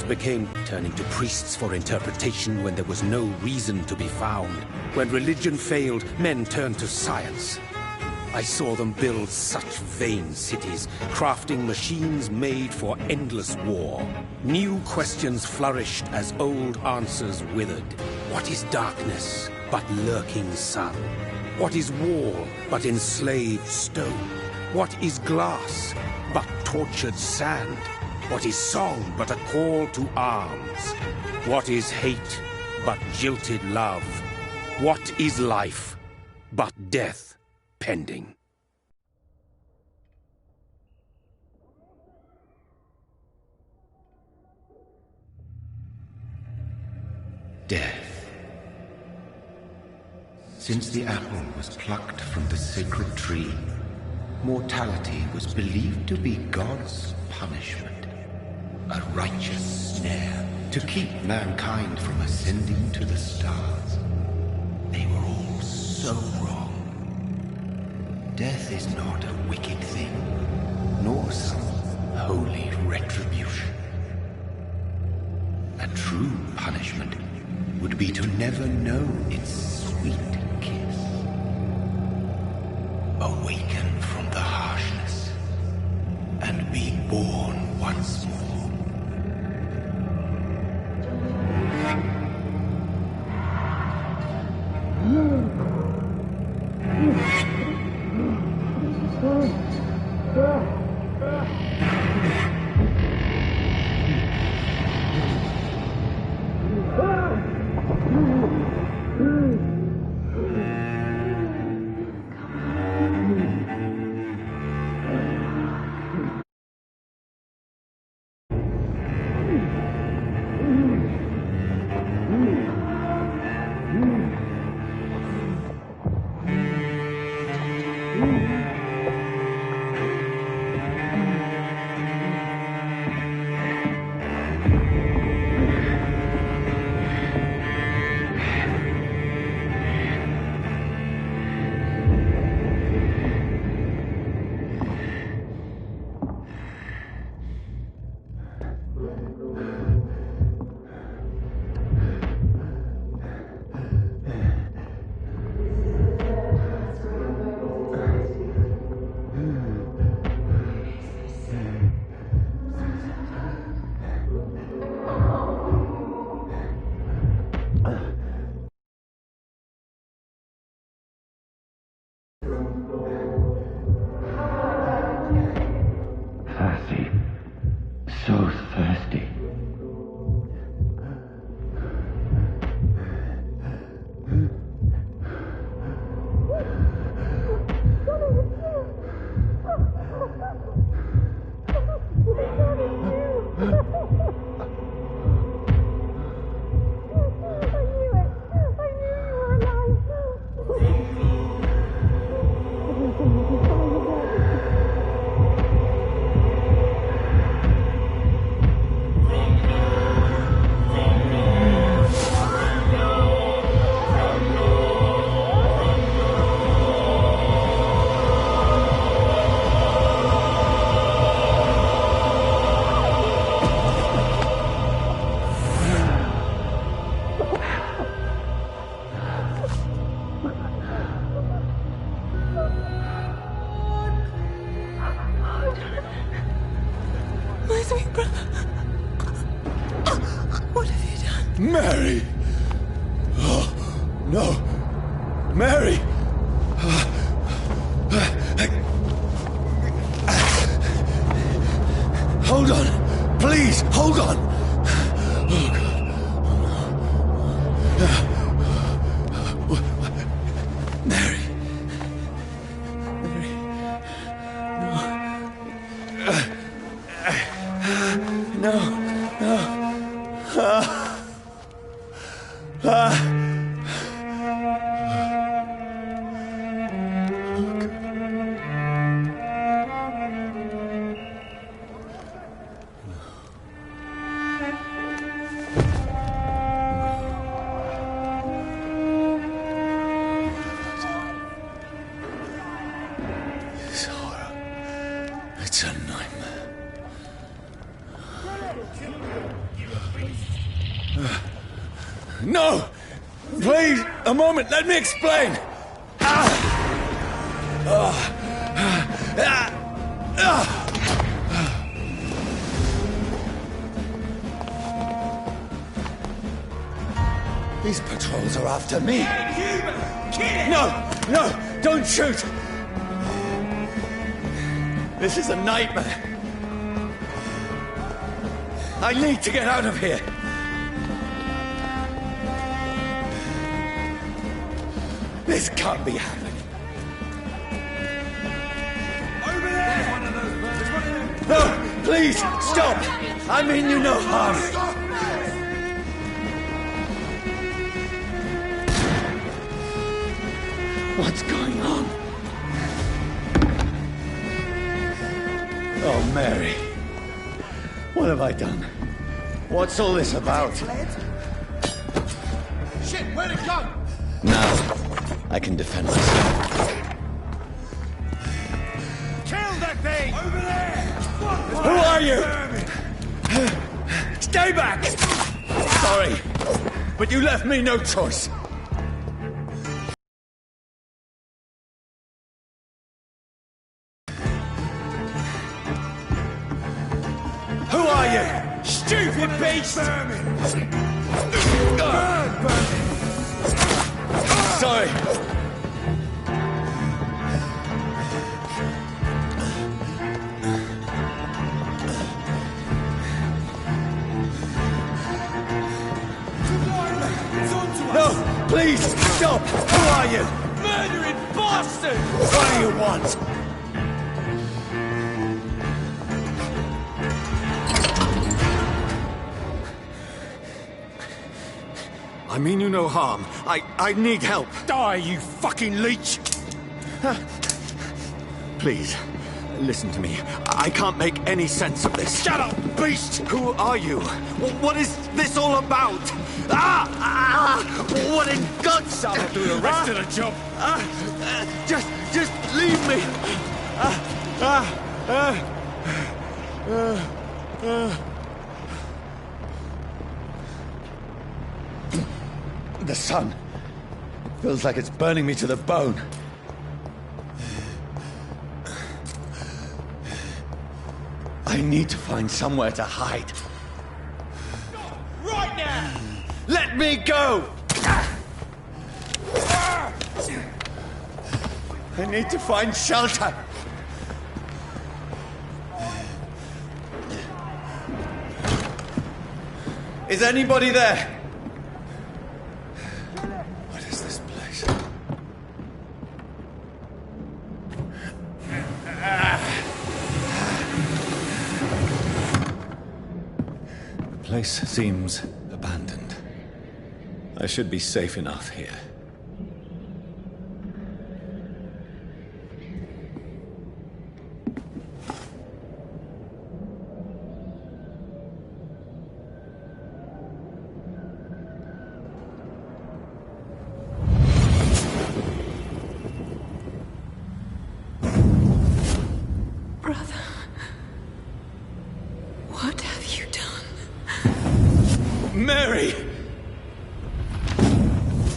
became turning to priests for interpretation when there was no reason to be found. When religion failed, men turned to science. I saw them build such vain cities, crafting machines made for endless war. New questions flourished as old answers withered. What is darkness but lurking sun? What is wall but enslaved stone? What is glass but tortured sand? What is song but a call to arms? What is hate but jilted love? What is life but death pending? Death. Since the apple was plucked from the sacred tree, mortality was believed to be God's punishment. A righteous snare to keep mankind from ascending to the stars. They were all so wrong. Death is not a wicked thing, nor some holy retribution. A true punishment would be to never know its sweet kiss. Awaken from the harshness and be born once more. Thirsty. So thirsty. My sweet brother. What have you done? Mary! Oh, no! Mary! Hold on! Please, hold on! Oh, God. Mary. Mary. No. This horror. It's a nightmare. No! Please, a moment, let me explain! These patrols are after me. No, don't shoot! This is a nightmare. I need to get out of here. This can't be happening. Over there! No, please, stop! I mean you no harm. What's going on? Oh, Mary. What have I done? What's all this about? Shit, where'd it go? Now, I can defend myself. Kill that thing! Over there! Who are you? Stay back! Sorry, but you left me no choice. Who are you? Stupid beast! Sorry. No, please, stop! Who are you? Murdering bastard! What do you want? I mean you no harm. I need help. Die, you fucking leech! Please, listen to me. I can't make any sense of this. Shut up, beast! Who are you? What is this all about? What in God's... Someone do the rest of the job. Just leave me. The sun feels like it's burning me to the bone. I need to find somewhere to hide. Right now! Let me go! I need to find shelter. Is anybody there? What is this place? The place seems abandoned. I should be safe enough here. Brother, what have you done? Mary!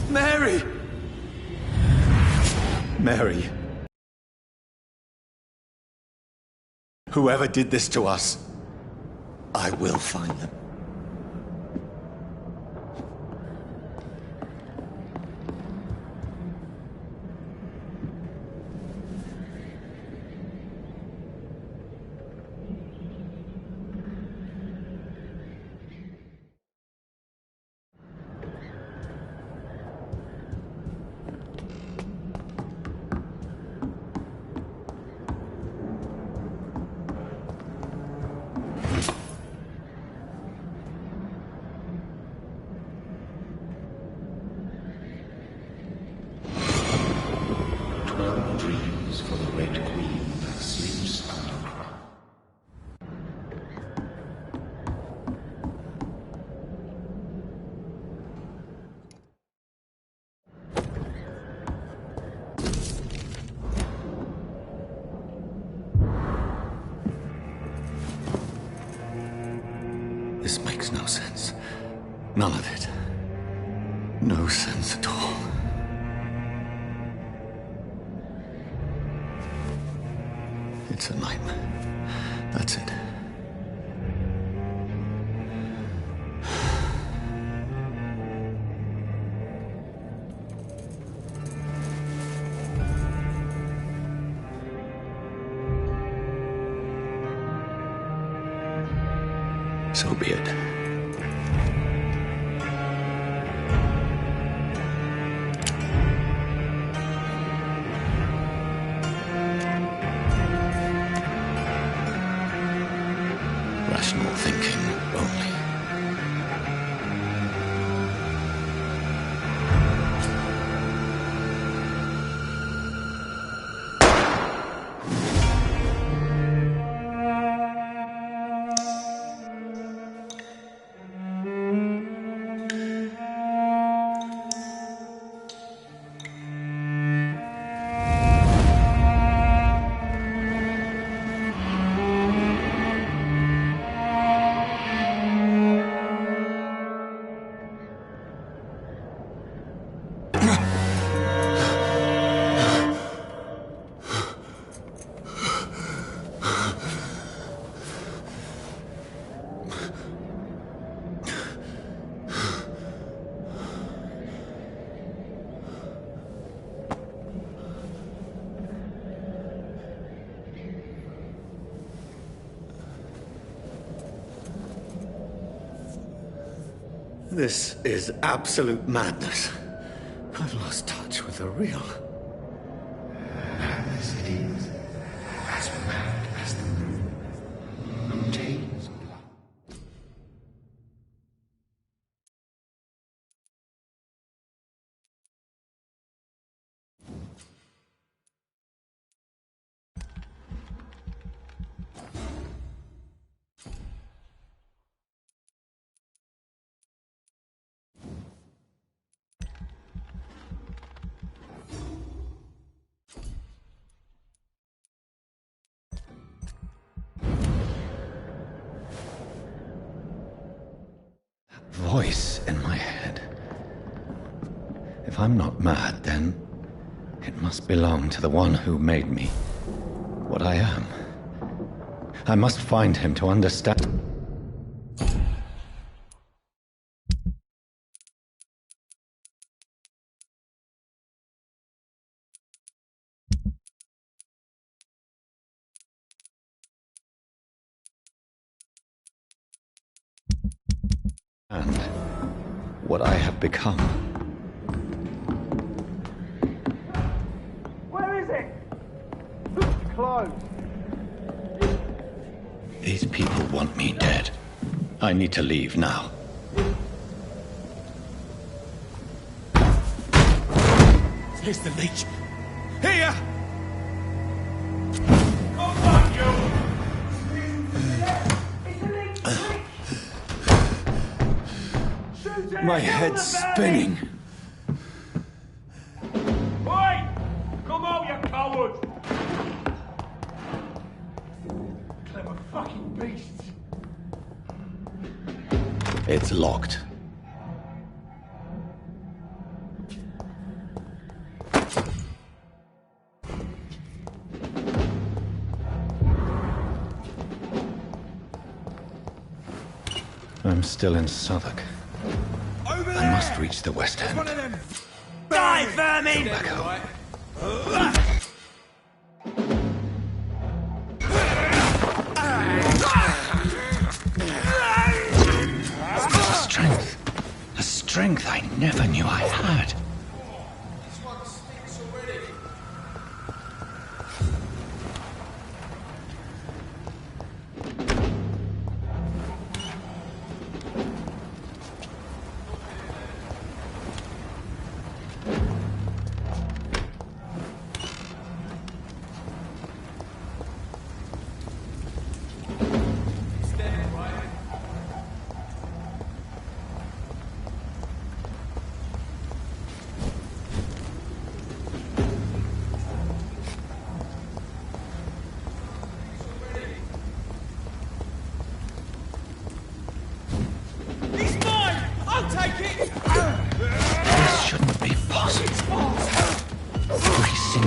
Mary! Mary. Whoever did this to us, I will find them. None of it. No sense at all. It's a nightmare. That's it. So be it. Rational thinking only. This is absolute madness. I've lost touch with the real. Madness it is. As mad as the moon. Contains blood. Voice in my head. If I'm not mad, then it must belong to the one who made me what I am. I must find him to understand. And what I have become. Where is it? Looks closed. These people want me dead. I need to leave now. Here's the leech. Here! Come on, you! My head's spinning. Oi! Come out, you coward! Clever fucking beasts. It's locked. I'm still in Southwark. Over I must reach the West End. One of them. Die, vermin! Tobacco. The strength. The strength I never knew I had. This one stinks already.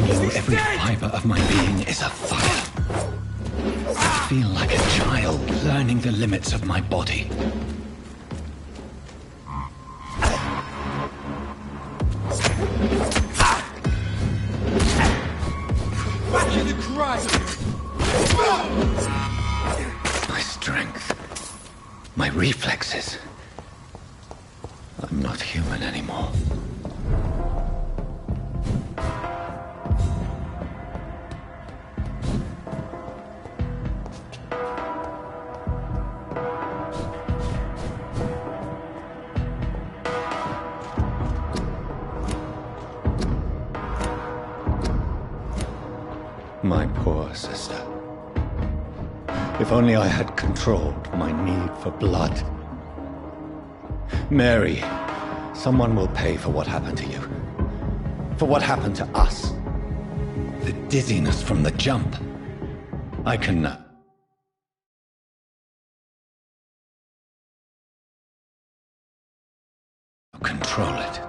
know every fiber of my being is afire. I feel like a child learning the limits of my body. Back in the grave! My strength, my reflexes. I'm not human anymore. My poor sister. If only I had controlled my need for blood. Mary, someone will pay for what happened to you. For what happened to us. The dizziness from the jump. I can... control it.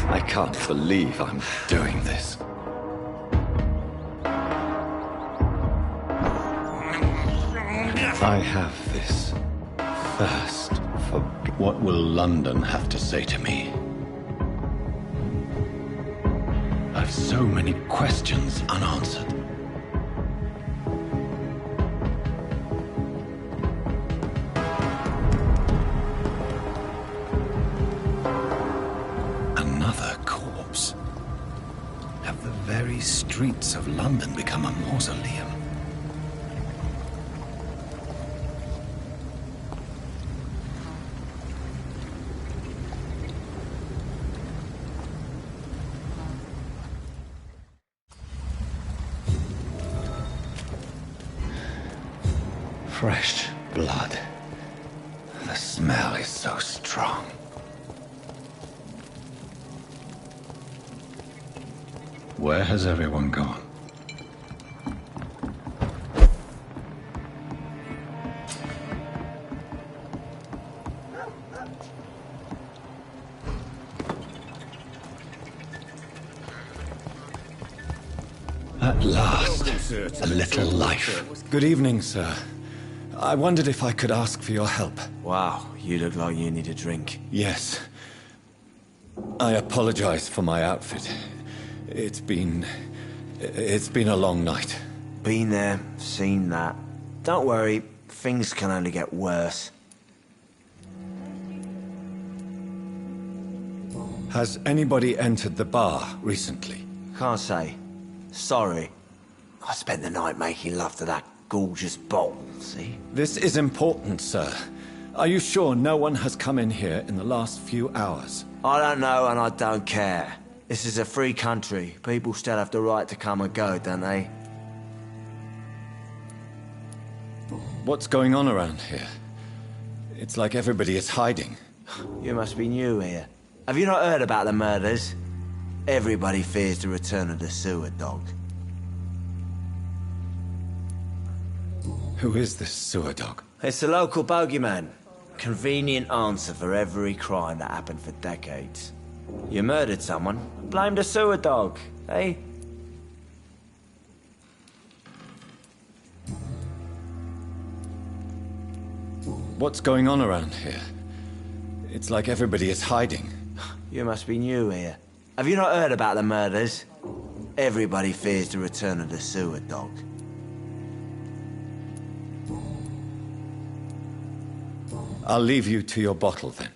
I can't believe I'm doing this. I have this thirst for what will London have to say to me. I've so many questions unanswered. Another corpse. Have the very streets of London become a mausoleum? Fresh blood. The smell is so strong. Where has everyone gone? At last, a little life. Good evening, sir. I wondered if I could ask for your help. Wow, you look like you need a drink. Yes. I apologize for my outfit. It's been a long night. Been there, seen that. Don't worry, things can only get worse. Has anybody entered the bar recently? Can't say. Sorry. I spent the night making love to that gorgeous bottle, see? This is important, sir. Are you sure no one has come in here in the last few hours? I don't know and I don't care. This is a free country. People still have the right to come and go, don't they? What's going on around here? It's like everybody is hiding. You must be new here. Have you not heard about the murders? Everybody fears the return of the sewer dog. Who is this sewer dog? It's the local bogeyman. Convenient answer for every crime that happened for decades. You murdered someone, blame the sewer dog, eh? What's going on around here? It's like everybody is hiding. You must be new here. Have you not heard about the murders? Everybody fears the return of the sewer dog. I'll leave you to your bottle then.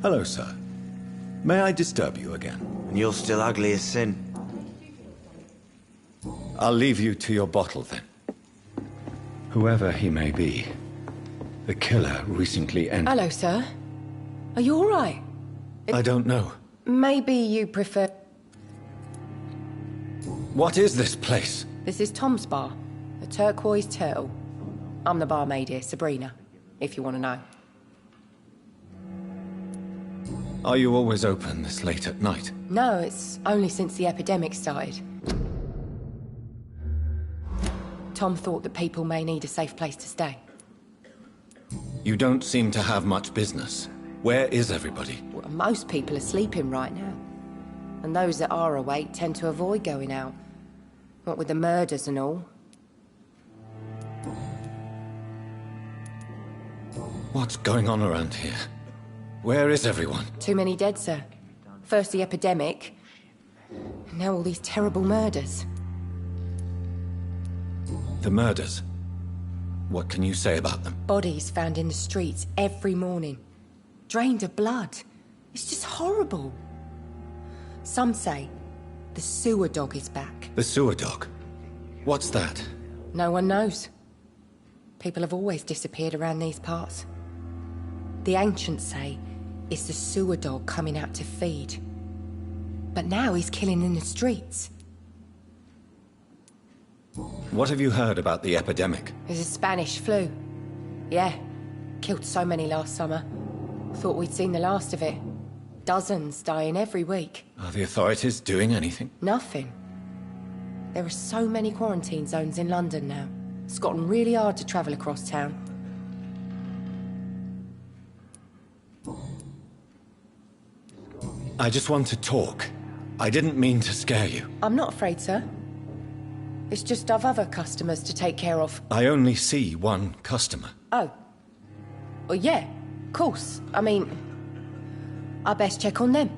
Hello, sir. May I disturb you again? And you're still ugly as sin. I'll leave you to your bottle then. Whoever he may be, the killer recently entered. Hello, sir. Are you all right? I don't know. Maybe you prefer... What is this place? This is Tom's bar, the Turquoise Turtle. I'm the barmaid here, Sabrina, if you want to know. Are you always open this late at night? No, it's only since the epidemic started. Tom thought that people may need a safe place to stay. You don't seem to have much business. Where is everybody? Well, most people are sleeping right now. And those that are awake tend to avoid going out. What with the murders and all. What's going on around here? Where is everyone? Too many dead, sir. First the epidemic, and now all these terrible murders. The murders? What can you say about them? Bodies found in the streets every morning. Drained of blood. It's just horrible. Some say the sewer dog is back. The sewer dog? What's that? No one knows. People have always disappeared around these parts. The ancients say it's the sewer dog coming out to feed. But now he's killing in the streets. What have you heard about the epidemic? There's a Spanish flu. Yeah. Killed so many last summer. Thought we'd seen the last of it. Dozens dying every week. Are the authorities doing anything? Nothing. There are so many quarantine zones in London now. It's gotten really hard to travel across town. I just want to talk. I didn't mean to scare you. I'm not afraid, sir. It's just I've other customers to take care of. I only see one customer. Oh. Well, yeah, of course. I mean, I best check on them.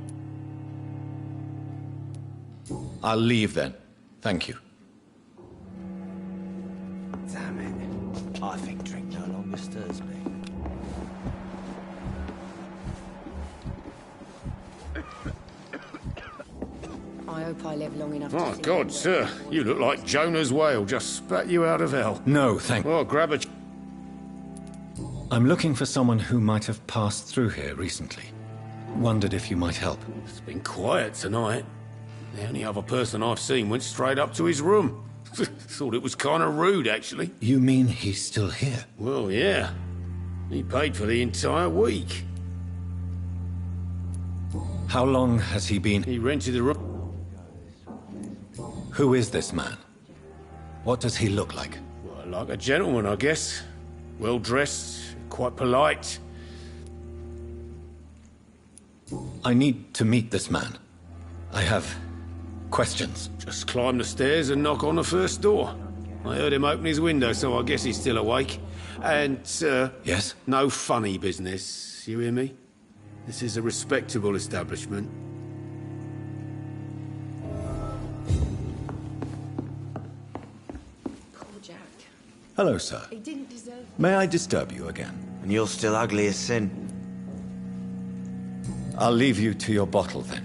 I'll leave then. Thank you. Damn it. I think drink no longer stirs me. I hope I live long enough to Oh, see God, sir. You look like Jonah's whale just spat you out of hell. No, thank you. Well, grab a... I'm looking for someone who might have passed through here recently. Wondered if you might help. It's been quiet tonight. The only other person I've seen went straight up to his room. Thought it was kind of rude, actually. You mean he's still here? Well, yeah. He paid for the entire week. How long has he been? He rented the room. Who is this man? What does he look like? Well, like a gentleman, I guess. Well-dressed, quite polite. I need to meet this man. I have questions. Just climb the stairs and knock on the first door. I heard him open his window, so I guess he's still awake. And, Yes? no funny business. You hear me? This is a respectable establishment. Poor Jack. Hello, sir. He didn't deserve... May I disturb you again? And you're still ugly as sin. I'll leave you to your bottle then.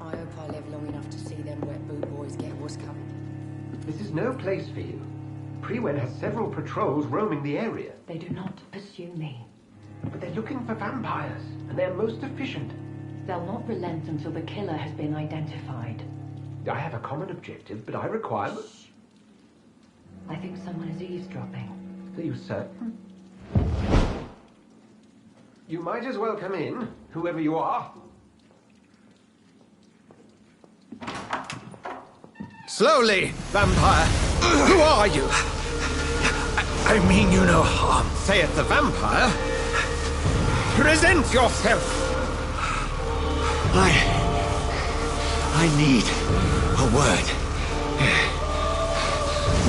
I hope I live long enough to see them wet boot boys get what's coming. This is no place for you. Prewen has several patrols roaming the area. They do not pursue me. But they're looking for vampires, and they're most efficient. They'll not relent until the killer has been identified. I have a common objective, but I require... I think someone is eavesdropping. Are you certain? You might as well come in, whoever you are. Slowly, vampire. Who are you? I mean you no harm, saith the vampire. Present yourself. I need a word.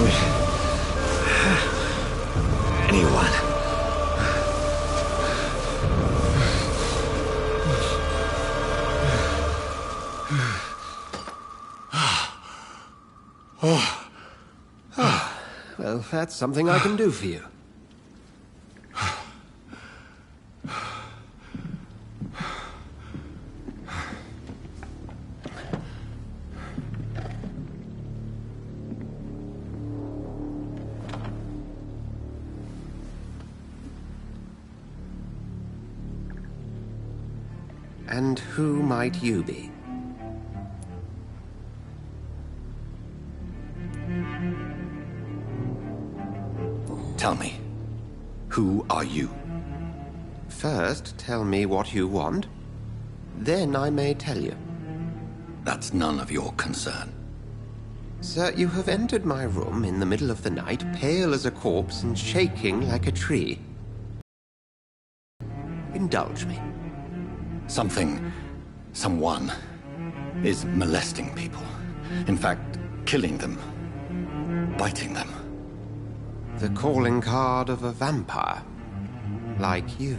With anyone. Well, that's something I can do for you. And who might you be? Tell me, Who are you? First, tell me what you want. Then I may tell you. That's none of your concern. Sir, you have entered my room in the middle of the night, pale as a corpse and shaking like a tree. Indulge me. Someone is molesting people. In fact, killing them. Biting them. The calling card of a vampire. Like you.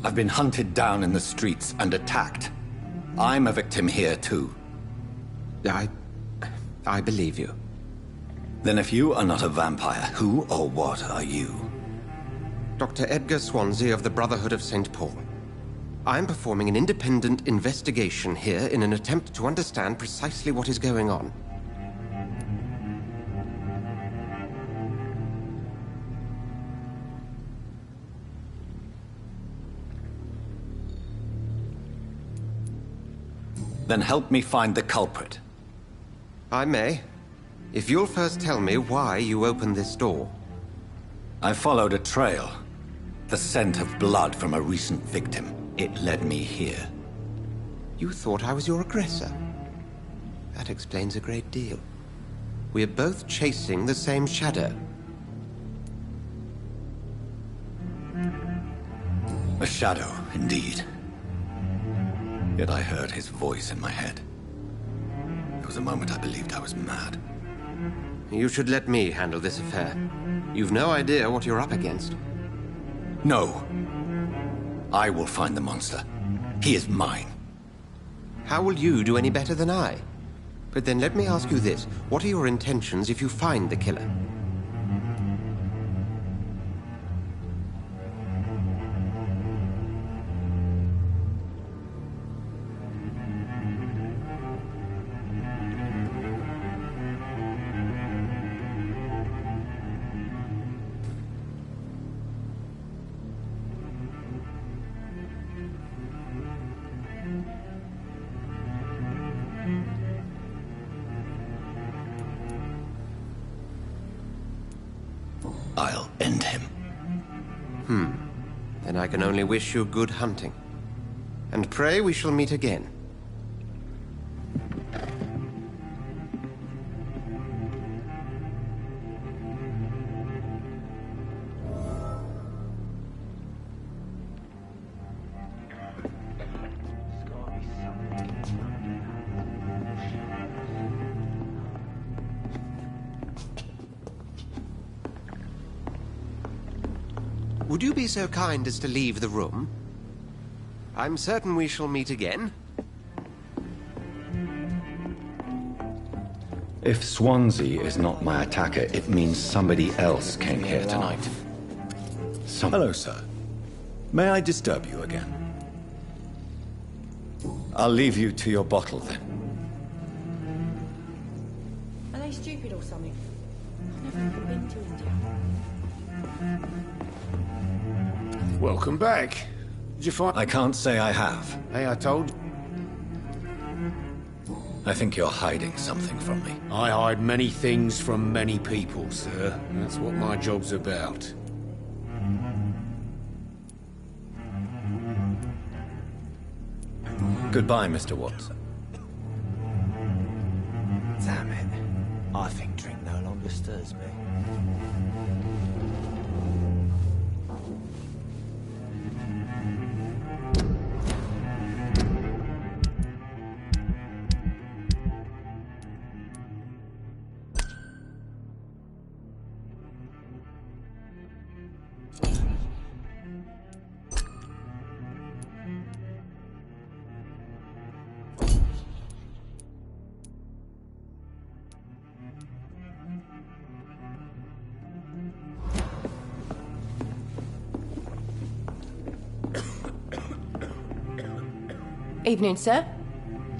I've been hunted down in the streets and attacked. I'm a victim here, too. I believe you. Then if you are not a vampire, who or what are you? Dr. Edgar Swansea of the Brotherhood of St. Paul. I'm performing an independent investigation here in an attempt to understand precisely what is going on. Then help me find the culprit. I may. If you'll first tell me why you opened this door. I followed a trail. The scent of blood from a recent victim. It led me here. You thought I was your aggressor. That explains a great deal. We're both chasing the same shadow. A shadow, indeed. Yet I heard his voice in my head. There was a moment I believed I was mad. You should let me handle this affair. You've no idea what you're up against. No. I will find the monster. He is mine. How will you do any better than I? But then let me ask you this. What are your intentions if you find the killer? I'll end him. Then I can only wish you good hunting. And pray we shall meet again. Would you be so kind as to leave the room? I'm certain we shall meet again. If Swansea is not my attacker, it means somebody else came here tonight. Hello, sir. May I disturb you again? I'll leave you to your bottle, then. Are they stupid or something? I've never even been to India. Welcome back. Did you find... I can't say I have. Hey, I told you. I think you're hiding something from me. I hide many things from many people, sir. That's what my job's about. Goodbye, Mr. Watson. Damn it. I think drink no longer stirs me. Evening, sir.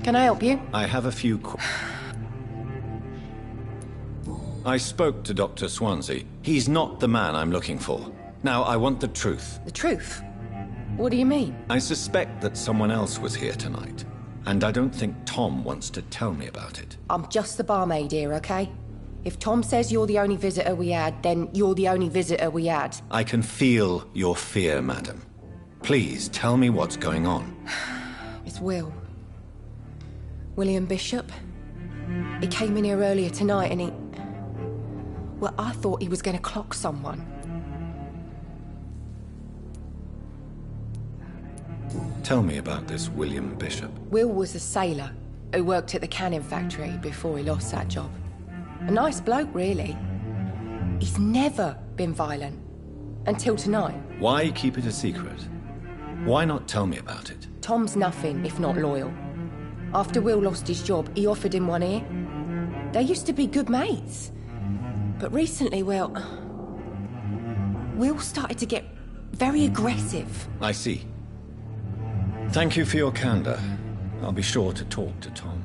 Can I help you? I have a few I spoke to Dr. Swansea. He's not the man I'm looking for. Now, I want the truth. The truth? What do you mean? I suspect that someone else was here tonight, and I don't think Tom wants to tell me about it. I'm just the barmaid here, okay? If Tom says you're the only visitor we had, then you're the only visitor we had. I can feel your fear, madam. Please, tell me what's going on. It's Will. William Bishop. He came in here earlier tonight and he... Well, I thought he was going to clock someone. Tell me about this William Bishop. Will was a sailor who worked at the cannon factory before he lost that job. A nice bloke, really. He's never been violent. Until tonight. Why keep it a secret? Why not tell me about it? Tom's nothing if not loyal. After Will lost his job, he offered him one ear. They used to be good mates. But recently, well... Will started to get very aggressive. I see. Thank you for your candor. I'll be sure to talk to Tom.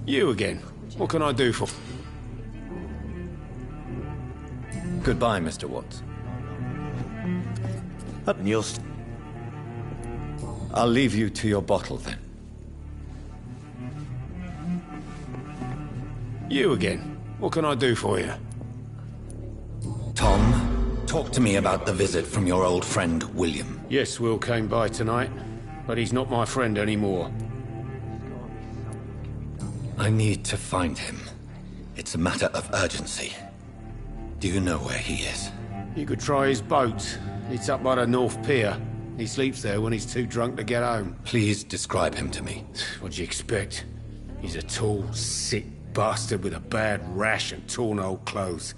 You again. What can I do for... Goodbye, Mr. Watts. And you'll... I'll leave you to your bottle, then. You again. What can I do for you? Tom, talk to me about the visit from your old friend, William. Yes, Will came by tonight, but he's not my friend anymore. I need to find him. It's a matter of urgency. Do you know where he is? You could try his boat. It's up by the North Pier. He sleeps there when he's too drunk to get home. Please describe him to me. What do you expect? He's a tall, sick bastard with a bad rash and torn old clothes.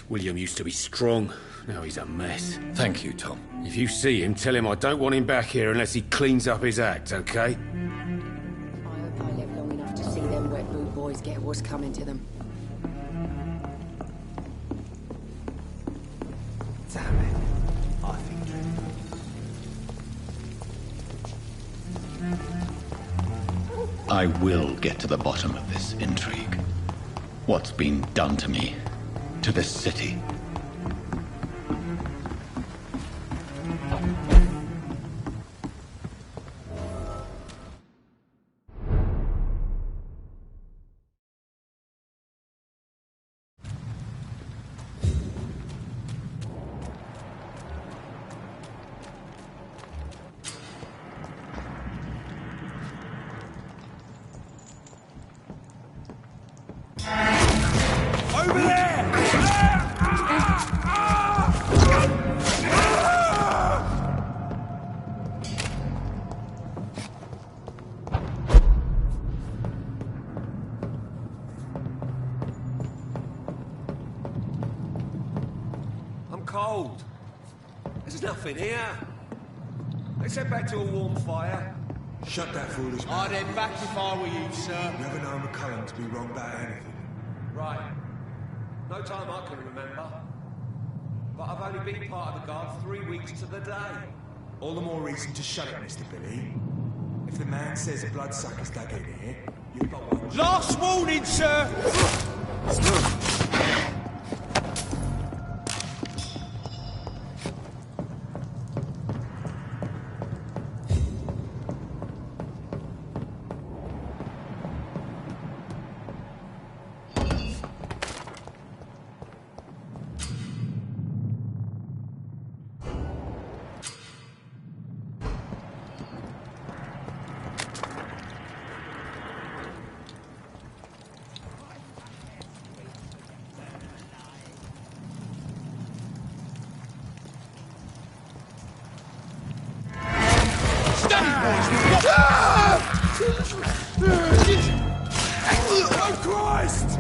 William used to be strong. Now he's a mess. Thank you, Tom. If you see him, tell him I don't want him back here unless he cleans up his act, okay? I hope I live long enough to see them wet boot boys get what's coming to them. Damn it. I think I will get to the bottom of this intrigue. What's been done to me, to this city. over there! I'm cold. There's nothing here. Let's head back to a warm fire. Shut that foolish I'd head back if I were you, sir. Never known McCullum to be wrong about anything. Right. No time I can remember. But I've only been part of the guard 3 weeks to the day. All the more reason to shut it, Mr. Billy. If the man says a bloodsucker's dug in here, you've got one. Last warning, sir! Oh, Christ!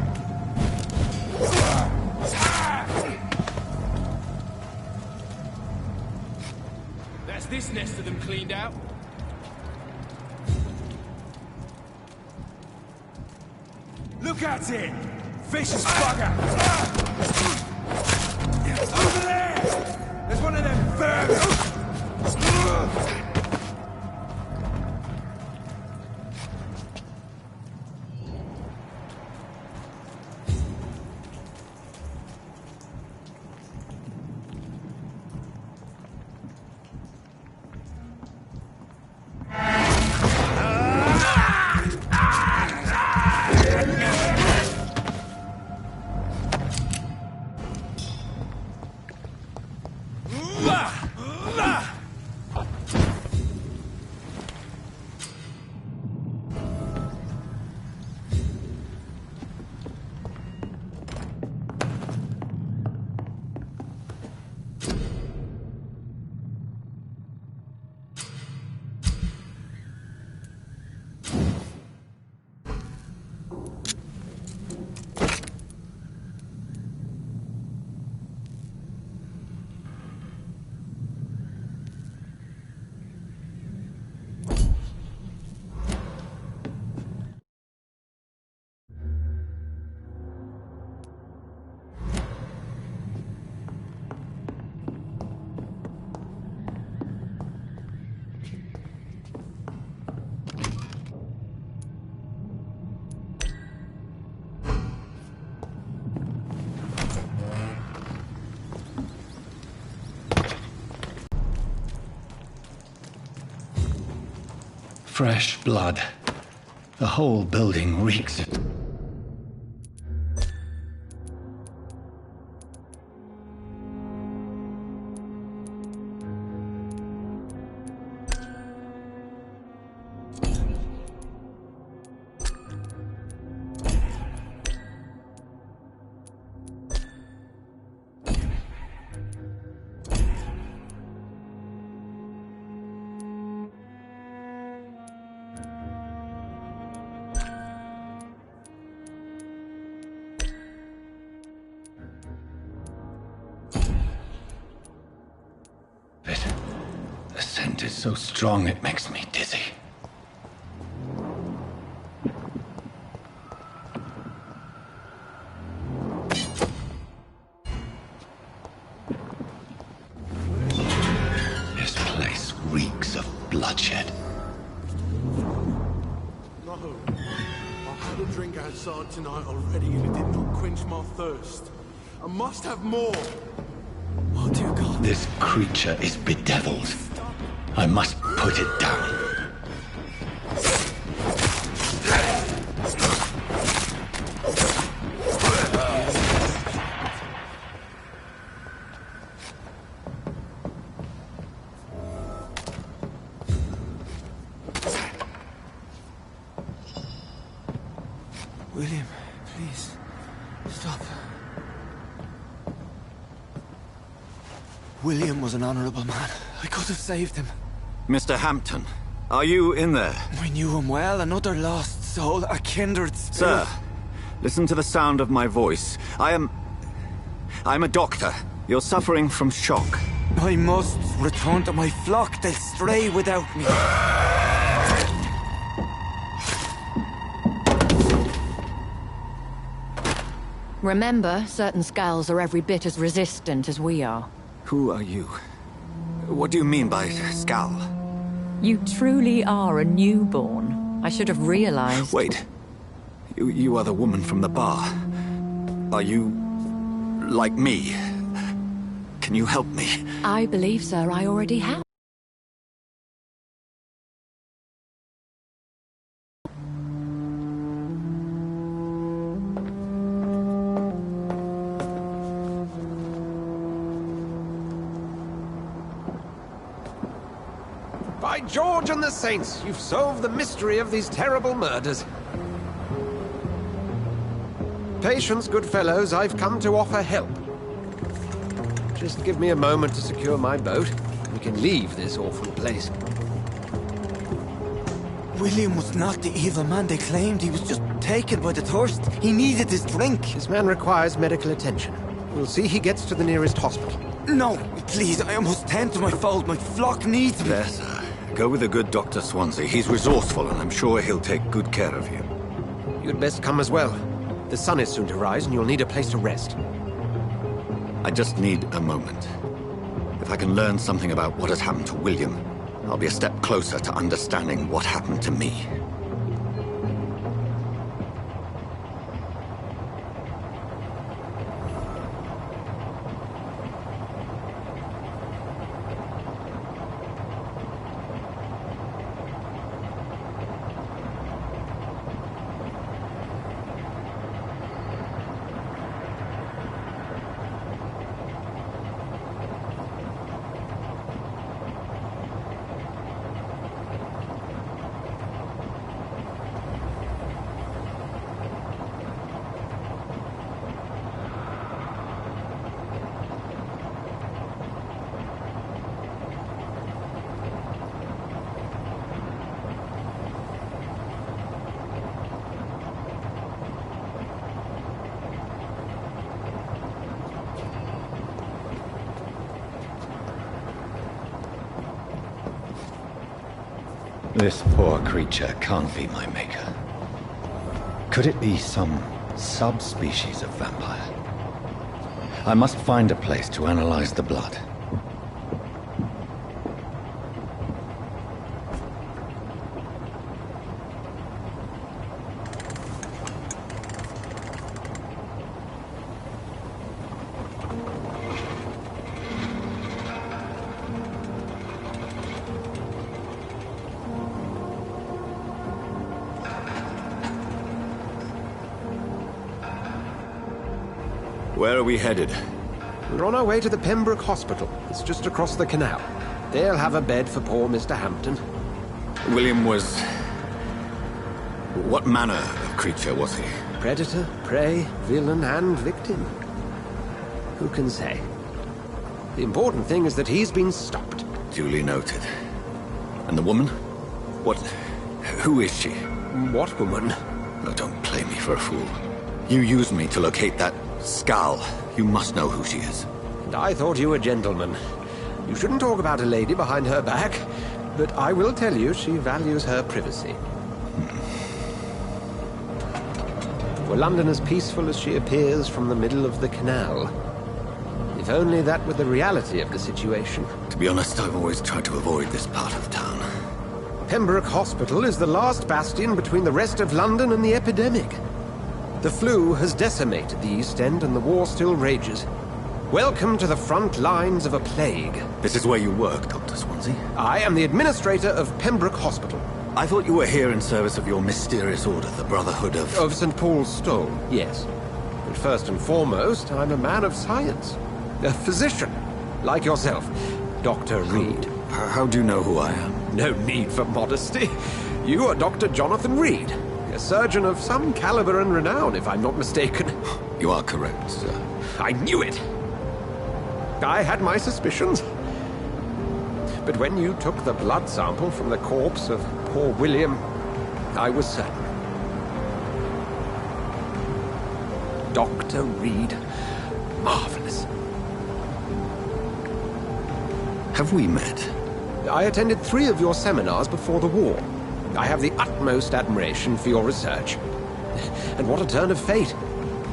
That's this nest of them cleaned out. Look at it! Vicious bugger! Over there! There's one of them vermin! Fresh blood. The whole building reeks it. The scent is so strong it makes me dizzy. This place reeks of bloodshed. No. I had a drink outside tonight already and it did not quench my thirst. I must have more. Oh dear God. This creature is bedeviled. I must put it down. William, please, stop. William was an honorable man. I could have saved him. Mr. Hampton, are you in there? I knew him well, another lost soul, a kindred spirit. Sir, listen to the sound of my voice. I'm a doctor. You're suffering from shock. I must return to my flock. They'll stray without me. Remember, certain skulls are every bit as resistant as we are. Who are you? What do you mean by skull? You truly are a newborn. I should have realized. Wait. You are the woman from the bar. Are you like me? Can you help me? I believe, sir, I already have. By George and the Saints, you've solved the mystery of these terrible murders. Patience, good fellows, I've come to offer help. Just give me a moment to secure my boat. We can leave this awful place. William was not the evil man they claimed. He was just taken by the thirst. He needed his drink. This man requires medical attention. We'll see he gets to the nearest hospital. No, please, I must tend to my fold. My flock needs me. There, sir. Go with the good Dr. Swansea. He's resourceful, and I'm sure he'll take good care of you. You'd best come as well. The sun is soon to rise, and you'll need a place to rest. I just need a moment. If I can learn something about what has happened to William, I'll be a step closer to understanding what happened to me. This poor creature can't be my maker. Could it be some subspecies of vampire? I must find a place to analyze the blood. Where are we headed? We're on our way to the Pembroke Hospital. It's just across the canal. They'll have a bed for poor Mr. Hampton. William was... what manner of creature was he? Predator, prey, villain, and victim. Who can say? The important thing is that he's been stopped. Duly noted. And the woman? What... who is she? What woman? Oh, don't play me for a fool. You used me to locate that Skull. You must know who she is. And I thought you a gentleman. You shouldn't talk about a lady behind her back, but I will tell you she values her privacy. Were London as peaceful as she appears from the middle of the canal? If only that were the reality of the situation. To be honest, I've always tried to avoid this part of town. Pembroke Hospital is the last bastion between the rest of London and the epidemic. The flu has decimated the East End and the war still rages. Welcome to the front lines of a plague. This is where you work, Dr. Swansea? I am the administrator of Pembroke Hospital. I thought you were here in service of your mysterious order, the Brotherhood of... Of St. Paul's Stole, yes. But first and foremost, I'm a man of science. A physician, like yourself, Dr. Reed. How do you know who I am? No need for modesty. You are Dr. Jonathan Reed. A surgeon of some caliber and renown, if I'm not mistaken. You are correct, sir. I knew it! I had my suspicions. But when you took the blood sample from the corpse of poor William, I was certain. Dr. Reed. Marvelous. Have we met? I attended 3 of your seminars before the war. I have the utmost admiration for your research. And what a turn of fate.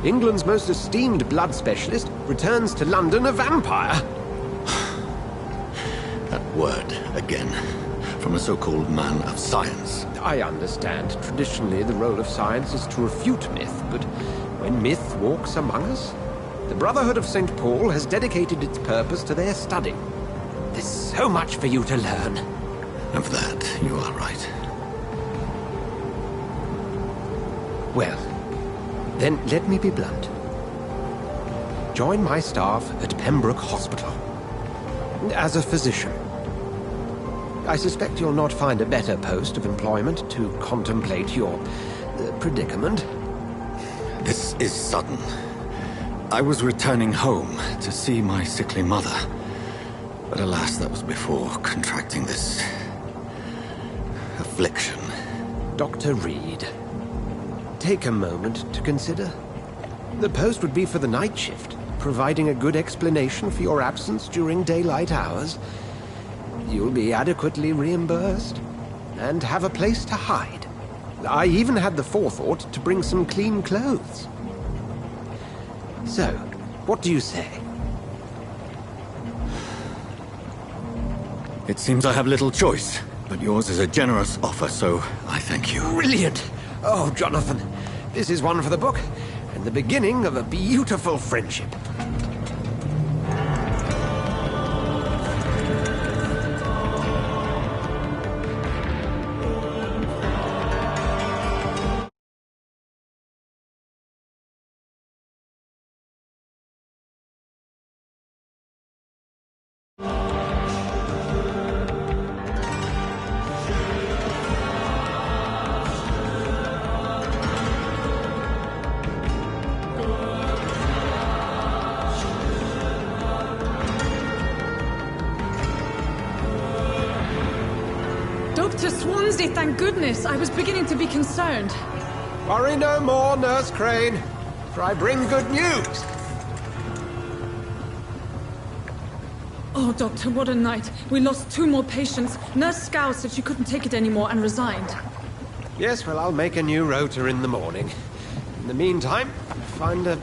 England's most esteemed blood specialist returns to London a vampire. That word, again. From a so-called man of science. I understand. Traditionally, the role of science is to refute myth, but when myth walks among us, the Brotherhood of St. Paul has dedicated its purpose to their study. There's so much for you to learn. Of that, you are right. Well, then let me be blunt. Join my staff at Pembroke Hospital. As a physician. I suspect you'll not find a better post of employment to contemplate your predicament. This is sudden. I was returning home to see my sickly mother. But alas, that was before contracting this... affliction. Dr. Reed, take a moment to consider. The post would be for the night shift, providing a good explanation for your absence during daylight hours. You'll be adequately reimbursed, and have a place to hide. I even had the forethought to bring some clean clothes. So, what do you say? It seems I have little choice, but yours is a generous offer, so I thank you. Brilliant! Oh, Jonathan, this is one for the book, and the beginning of a beautiful friendship. Dr. Swansea, thank goodness. I was beginning to be concerned. Worry no more, Nurse Crane, for I bring good news. Oh, Doctor, what a night. We lost 2 more patients. Nurse Scow said she couldn't take it anymore and resigned. Yes, well, I'll make a new rota in the morning. In the meantime, find a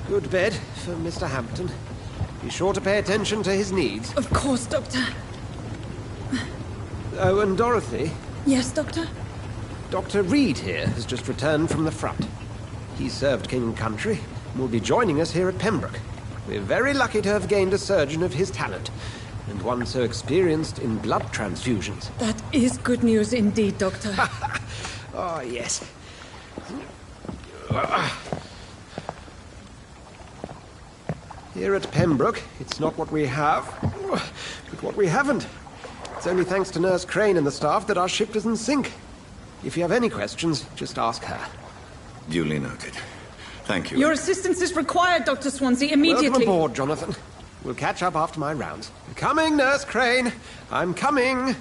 good bed for Mr. Hampton. Be sure to pay attention to his needs. Of course, Doctor. Oh, and Dorothy? Yes, Doctor? Dr. Reed here has just returned from the front. He served King and Country and will be joining us here at Pembroke. We're very lucky to have gained a surgeon of his talent, and one so experienced in blood transfusions. That is good news indeed, Doctor. Oh, yes. Here at Pembroke, it's not what we have, but what we haven't. It's only thanks to Nurse Crane and the staff that our ship doesn't sink. If you have any questions, just ask her. Duly noted. Thank you. Your assistance is required, Dr. Swansea, immediately. Welcome aboard, Jonathan. We'll catch up after my rounds. I'm coming, Nurse Crane. I'm coming.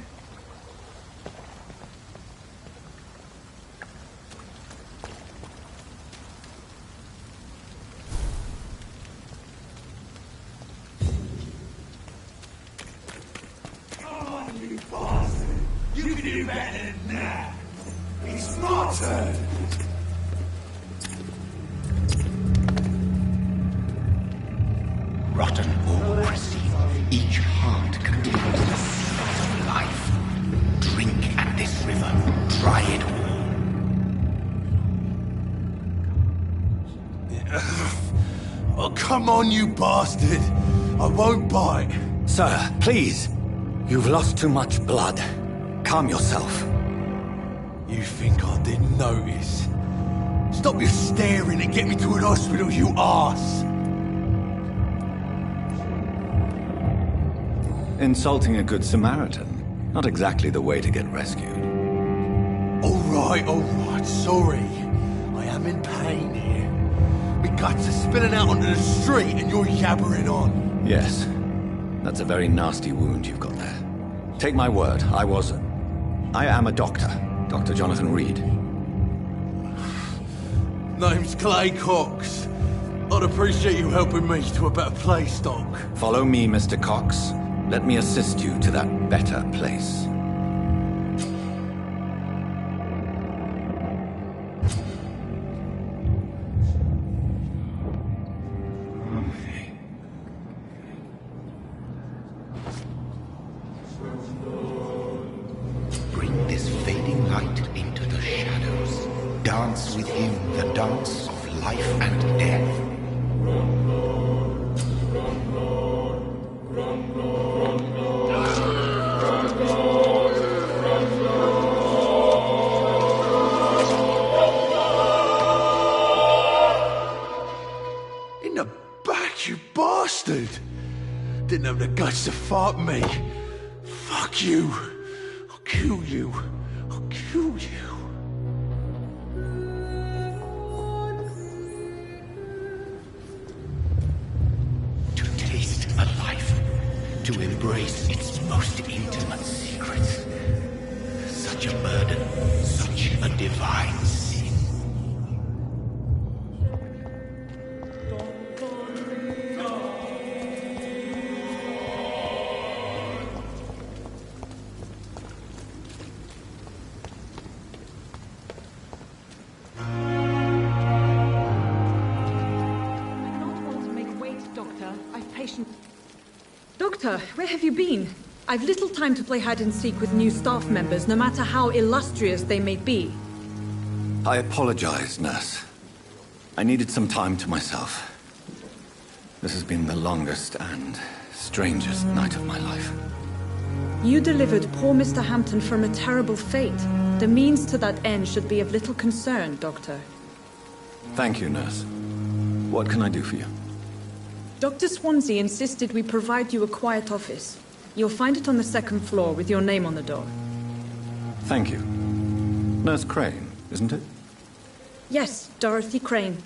You can do better than that. It's my turn. Rotten or pristine, each heart contains the secret of life. Drink at this river, try it all. Oh, come on, you bastard. I won't bite. Sir, please. You've lost too much blood. Calm yourself. You think I didn't notice? Stop your staring and get me to an hospital, you arse! Insulting a good Samaritan. Not exactly the way to get rescued. All right, sorry. I am in pain here. My guts are spilling out onto the street and you're yabbering on. Yes. That's a very nasty wound you've got there. Take my word, I am a doctor. Dr. Jonathan Reed. Name's Clay Cox. I'd appreciate you helping me to a better place, Doc. Follow me, Mr. Cox. Let me assist you to that better place. Bring this fading light into the shadows. Dance with him the dance of life and death. In the back, you bastard! Didn't have the guts to fight me. Fuck you. I'll kill you. I'll kill you. To taste a life. To embrace its most intimate secrets. Such a burden. Such a divine sin. Doctor, where have you been? I've little time to play hide and seek with new staff members, no matter how illustrious they may be. I apologize, nurse. I needed some time to myself. This has been the longest and strangest night of my life. You delivered poor Mr. Hampton from a terrible fate. The means to that end should be of little concern, Doctor. Thank you, nurse. What can I do for you? Dr. Swansea insisted we provide you a quiet office. You'll find it on the second floor with your name on the door. Thank you. Nurse Crane, isn't it? Yes, Dorothy Crane.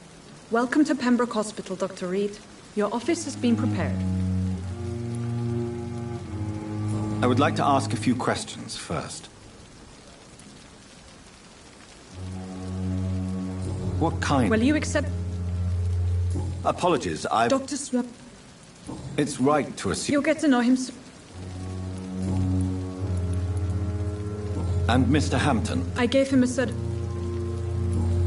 Welcome to Pembroke Hospital, Dr. Reed. Your office has been prepared. I would like to ask a few questions first. What kind... Will you accept... Apologies, Dr. Swap... It's right to assume... You'll get to know him And Mr. Hampton? I gave him a cert...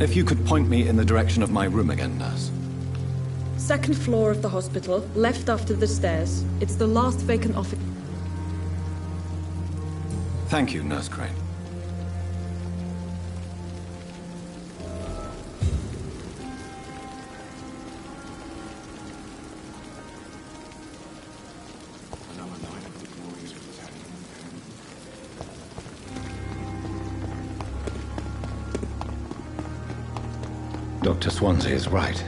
If you could point me in the direction of my room again, nurse. Second floor of the hospital, left after the stairs. It's the last vacant office. Thank you, Nurse Crane. Dr. Swansea is right.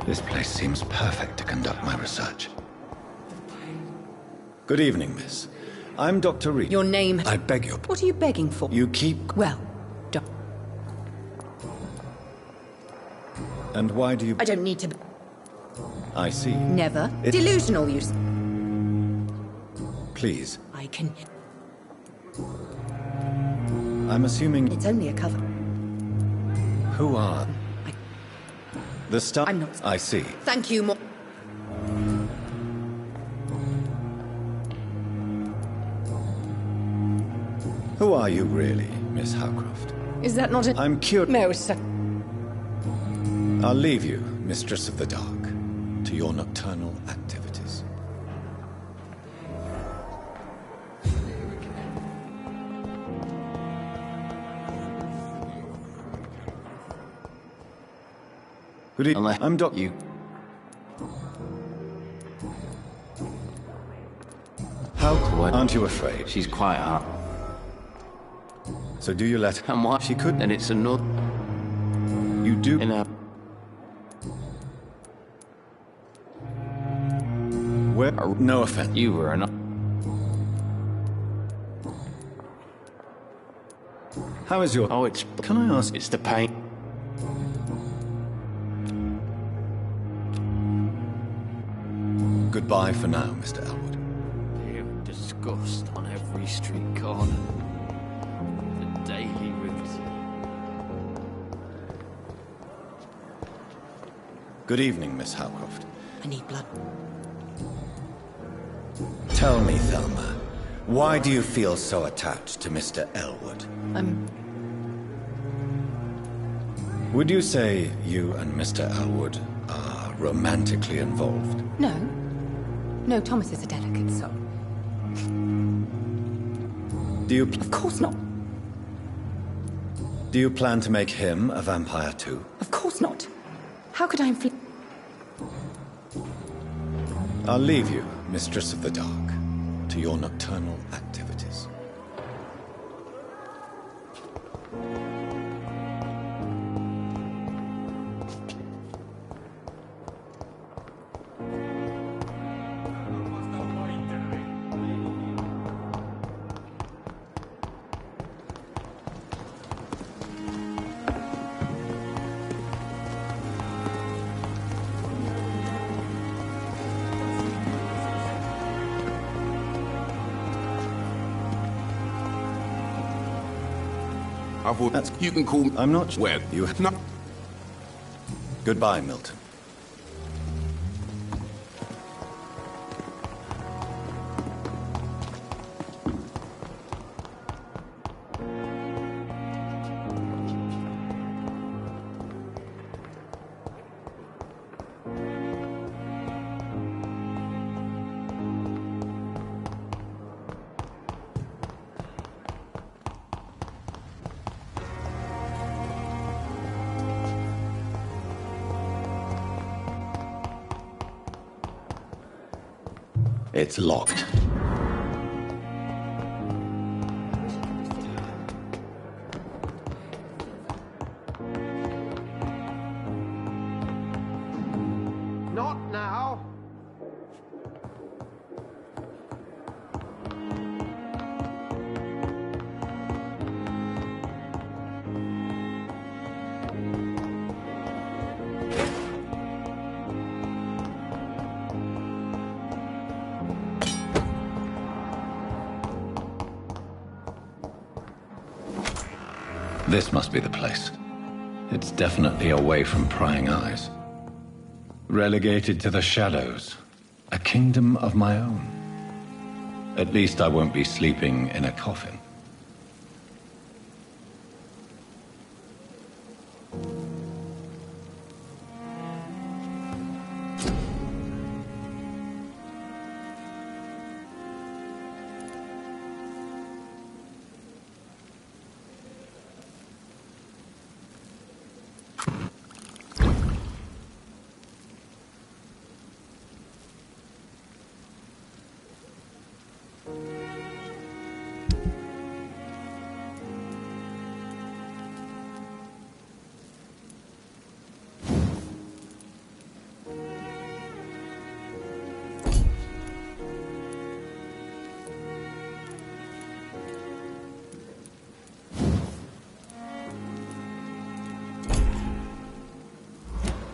This place seems perfect to conduct my research. Good evening, miss. I'm Dr. Reed. Your name... I beg your... What are you begging for? You keep... Well, And why do you... I don't need to... I see. Never. Delusional, you... Please. I can... I'm assuming... It's only a cover. Who are... The staff... I'm not... I see. Thank you, more... Who are you really, Miss Howcroft? Is that not a... I'm cured... No, sir. I'll leave you, Mistress of the Dark, to your nocturnal activities. Good evening. I'm Doc... You... How... Aren't you afraid? She's quite hard. So do you let her... And why? She could... And it's another... You do... In a... Where... No offense. You were an... How is your... Oh, it's... Can I ask... It's the pain. Goodbye for now, Mr. Elwood. You disgust on every street corner. The daily route. Good evening, Miss Howcroft. I need blood. Tell me, Thelma, why do you feel so attached to Mr. Elwood? Would you say you and Mr. Elwood are romantically involved? No. No, Thomas is a delicate soul. Do you... Of course not. Do you plan to make him a vampire too? Of course not. How could I inflict... I'll leave you, Mistress of the Dark, to your nocturnal activities. I thought That's... you can call me... I'm not... Well, you... No. Goodbye, Milton. It's locked. Not now! This must be the place. It's definitely away from prying eyes. Relegated to the shadows. A kingdom of my own. At least I won't be sleeping in a coffin.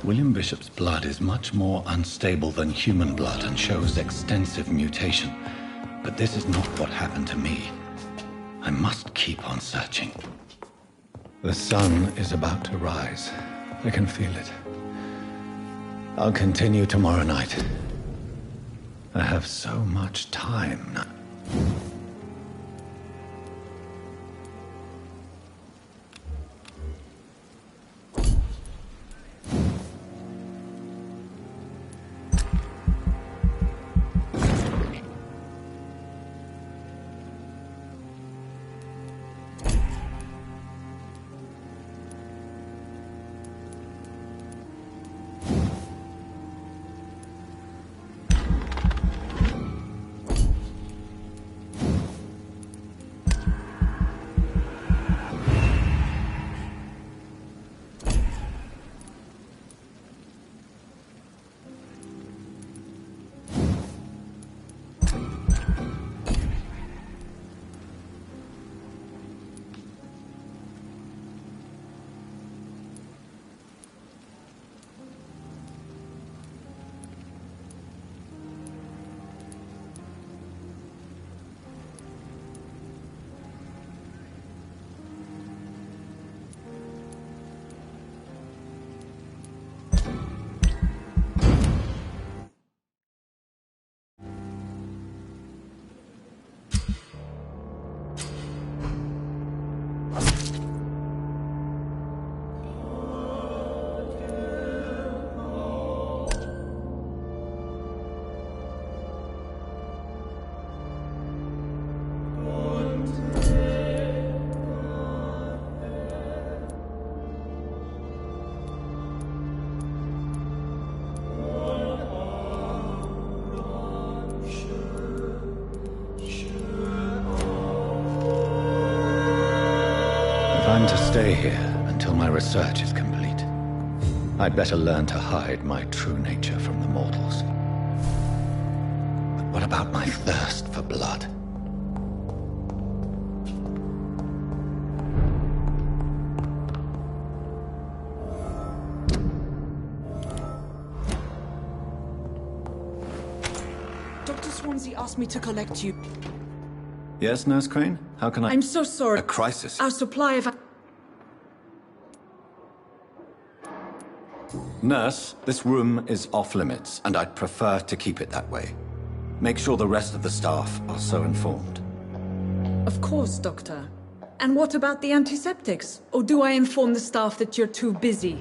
William Bishop's blood is much more unstable than human blood and shows extensive mutation. But this is not what happened to me. I must keep on searching. The sun is about to rise. I can feel it. I'll continue tomorrow night. I have so much time now. I'm to stay here until my research is complete. I'd better learn to hide my true nature from the mortals. But what about my thirst for blood? Dr. Swansea asked me to collect you. Yes, Nurse Crane? How can I— I'm so sorry. A crisis? Our supply of— Nurse, this room is off-limits, and I'd prefer to keep it that way. Make sure the rest of the staff are so informed. Of course, Doctor. And what about the antiseptics? Or do I inform the staff that you're too busy?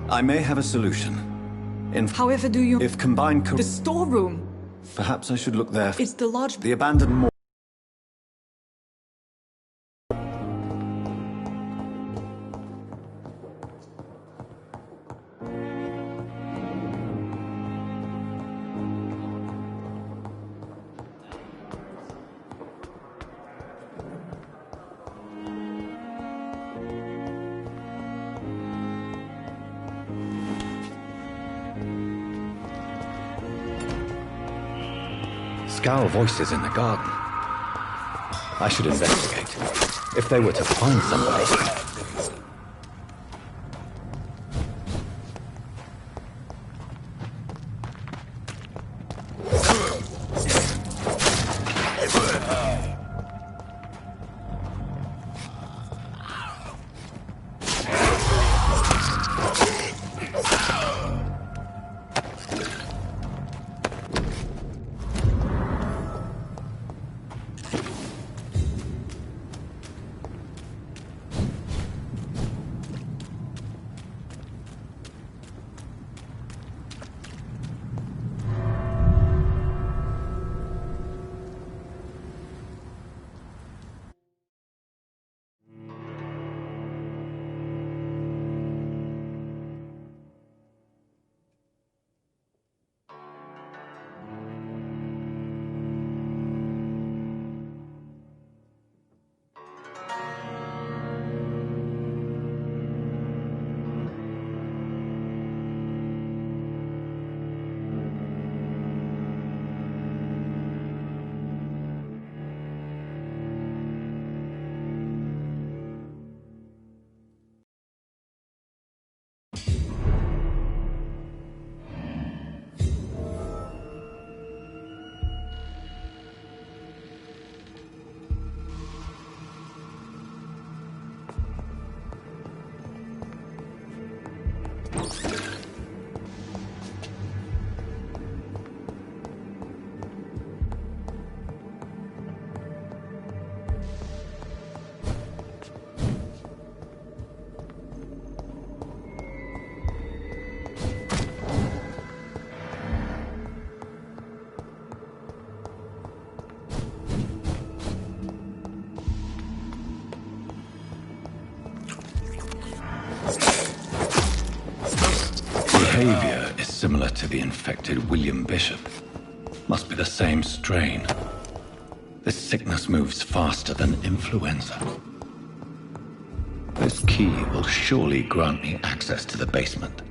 I may have a solution. However do you— If combined— The storeroom! Perhaps I should look there— It's the large— The abandoned morgue. Scowl voices in the garden. I should investigate. If they were to find somebody... Behavior is similar to the infected William Bishop. Must be the same strain. This sickness moves faster than influenza. This key will surely grant me access to the basement.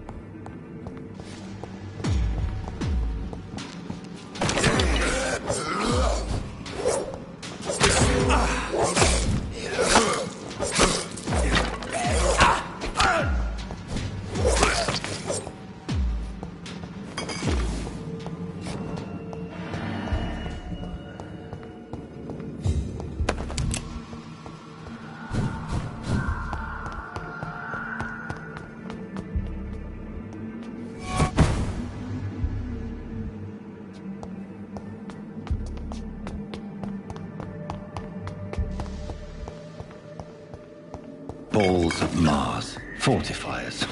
Balls of Mars, fortifiers.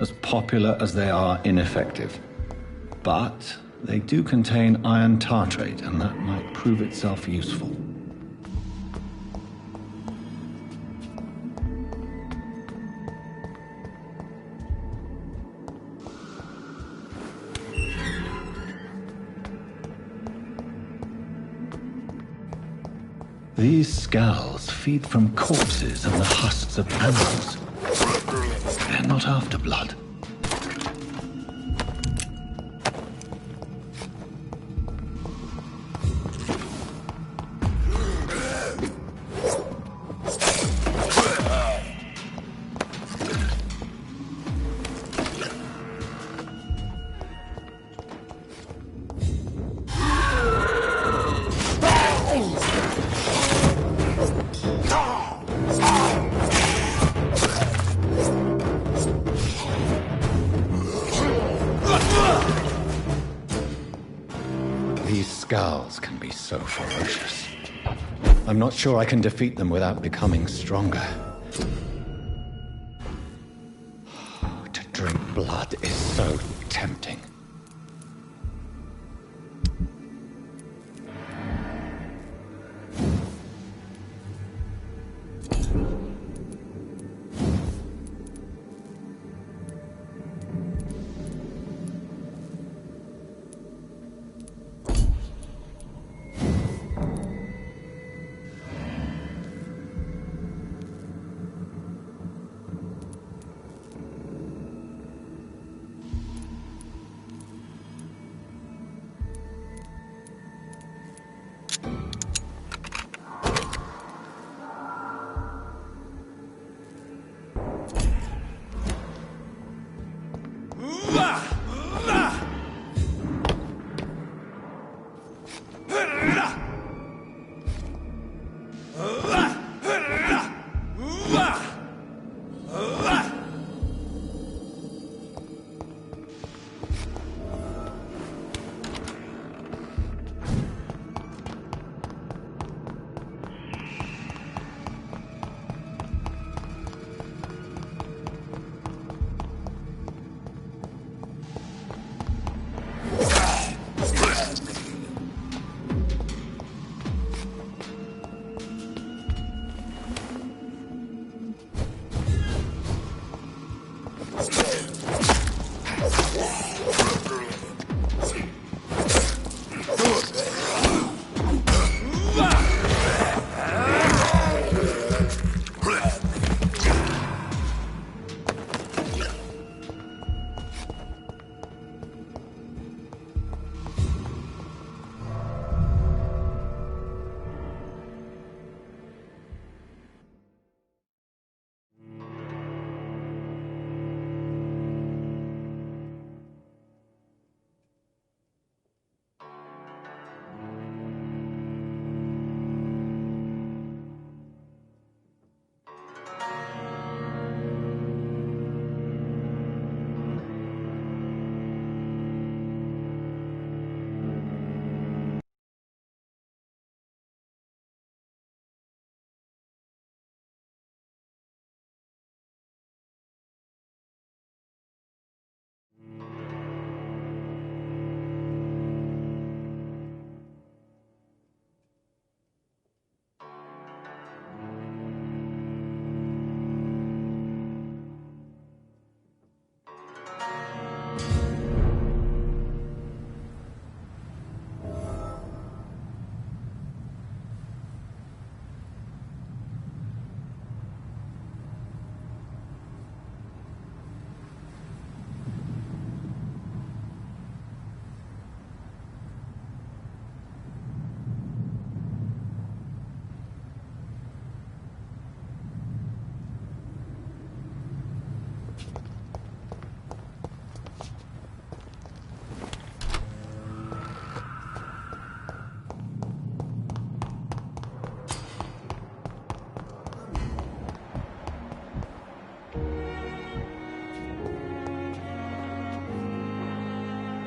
As popular as they are ineffective. But they do contain iron tartrate, and that might prove itself useful. These scowls feed from corpses and the husks of animals. They're not after blood. These scowls can be so ferocious. I'm not sure I can defeat them without becoming stronger. To drink blood is so tempting.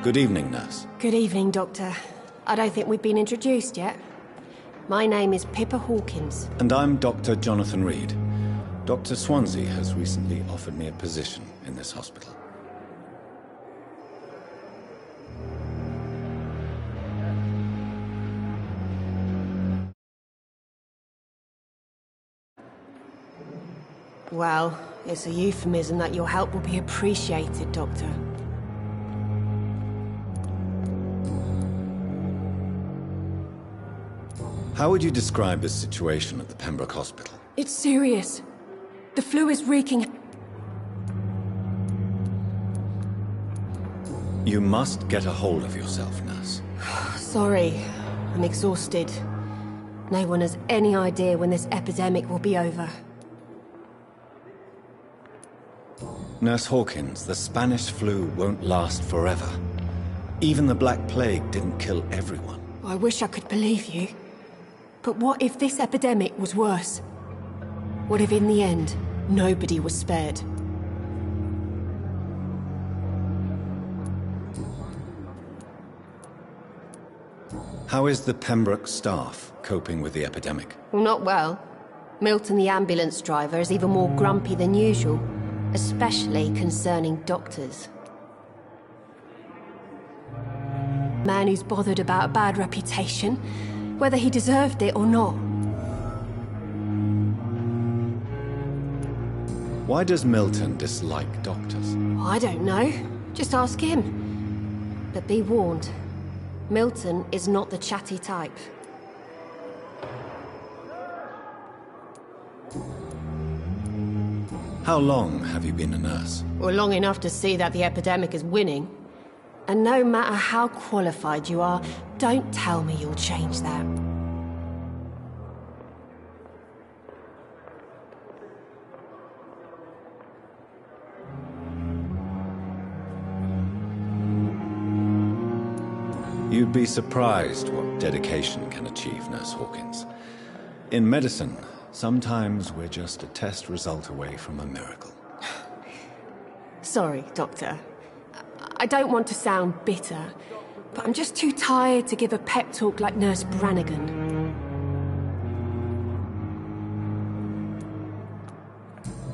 Good evening, nurse. Good evening, Doctor. I don't think we've been introduced yet. My name is Pippa Hawkins. And I'm Dr. Jonathan Reed. Dr. Swansea has recently offered me a position in this hospital. Well, it's a euphemism that your help will be appreciated, Doctor. How would you describe the situation at the Pembroke Hospital? It's serious. The flu is wreaking. You must get a hold of yourself, nurse. Sorry, I'm exhausted. No one has any idea when this epidemic will be over. Nurse Hawkins, the Spanish flu won't last forever. Even the Black Plague didn't kill everyone. I wish I could believe you. But what if this epidemic was worse? What if in the end, nobody was spared? How is the Pembroke staff coping with the epidemic? Well, not well. Milton, the ambulance driver, is even more grumpy than usual, especially concerning doctors. Man who's bothered about a bad reputation, whether he deserved it or not. Why does Milton dislike doctors? I don't know. Just ask him. But be warned, Milton is not the chatty type. How long have you been a nurse? Well, long enough to see that the epidemic is winning. And no matter how qualified you are, don't tell me you'll change that. You'd be surprised what dedication can achieve, Nurse Hawkins. In medicine, sometimes we're just a test result away from a miracle. Sorry, Doctor. I don't want to sound bitter, but I'm just too tired to give a pep talk like Nurse Brannigan.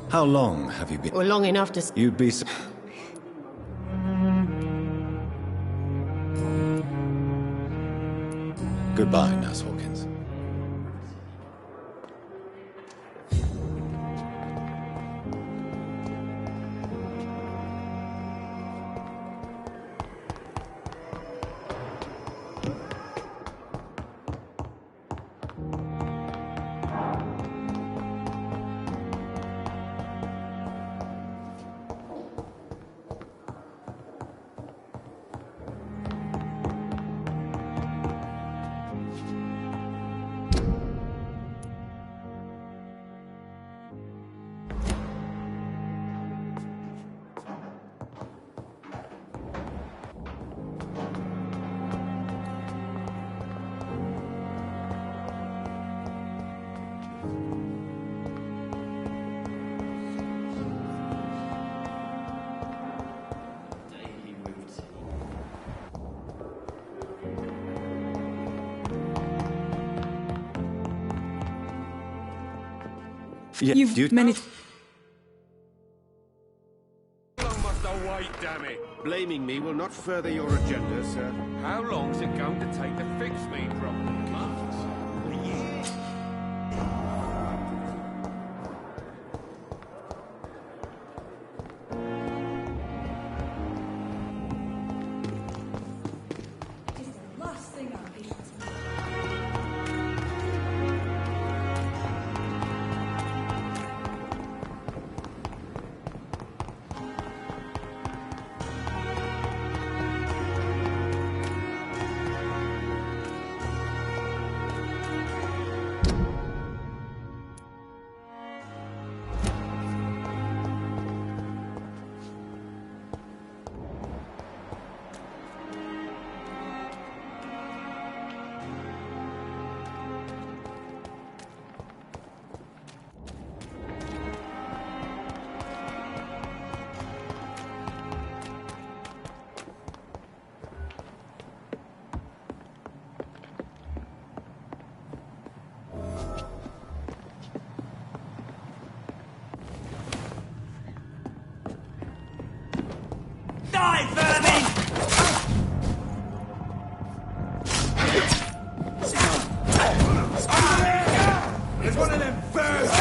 How long have you been? Well, long enough to... You'd be... Goodbye, Nurse Hawkins. You've many... How long must I wait, damn it? Blaming me will not further your agenda, sir. How long's it going to take to fix me properly? Months? A year? It is the last thing our patients need. Die, vermin! There's one of them vermin!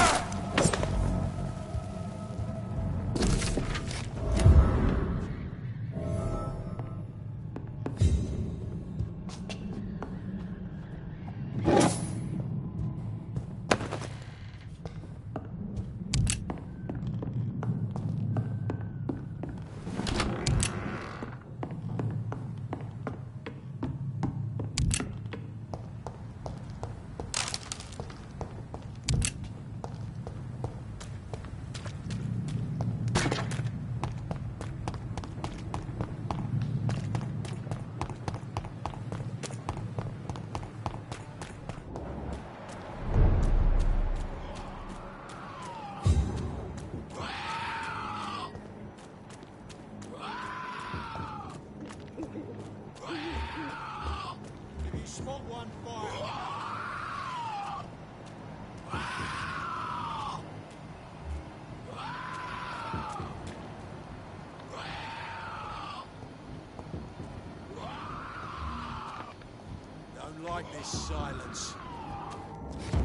Don't like this silence.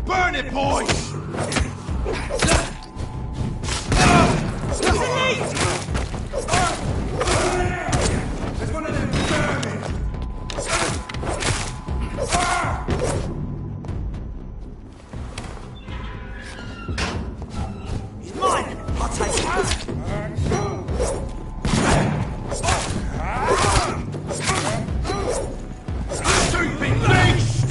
Burn it, boys! There's one of them vermin! He's mine! I'll take him! Stupid beast!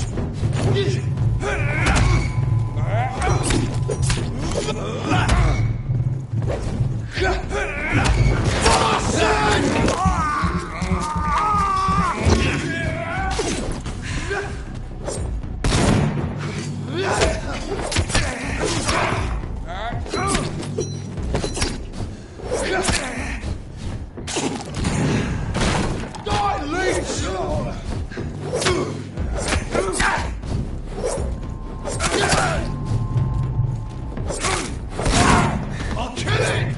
I'll kill it!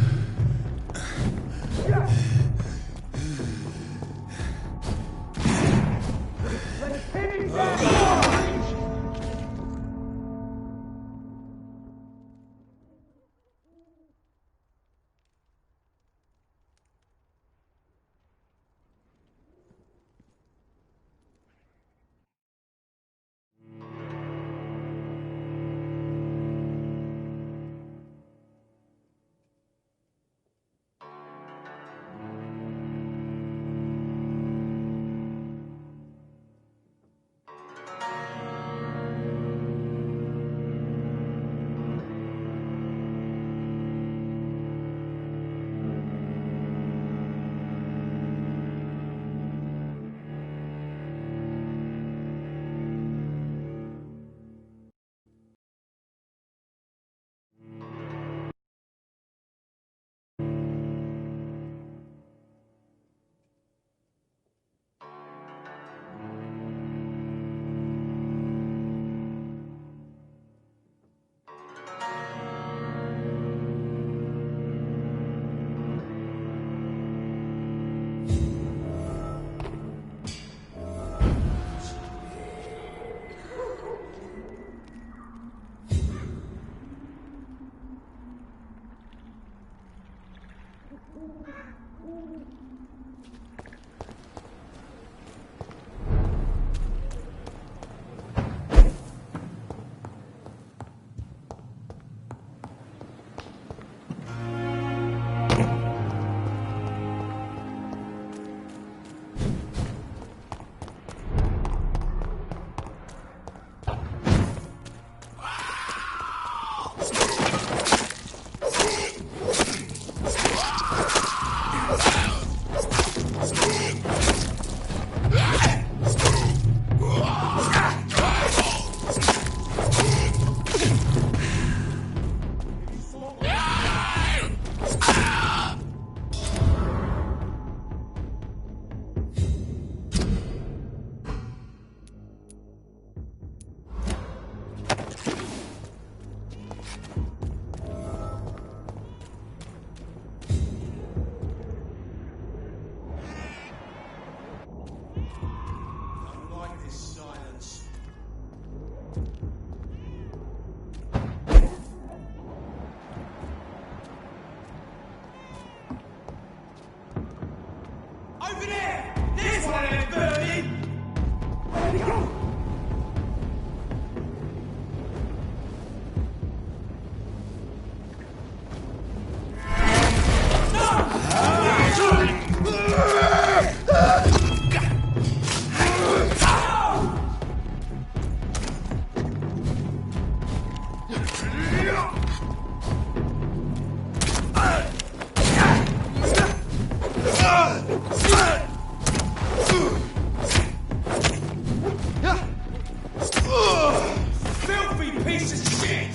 Filthy piece of shit!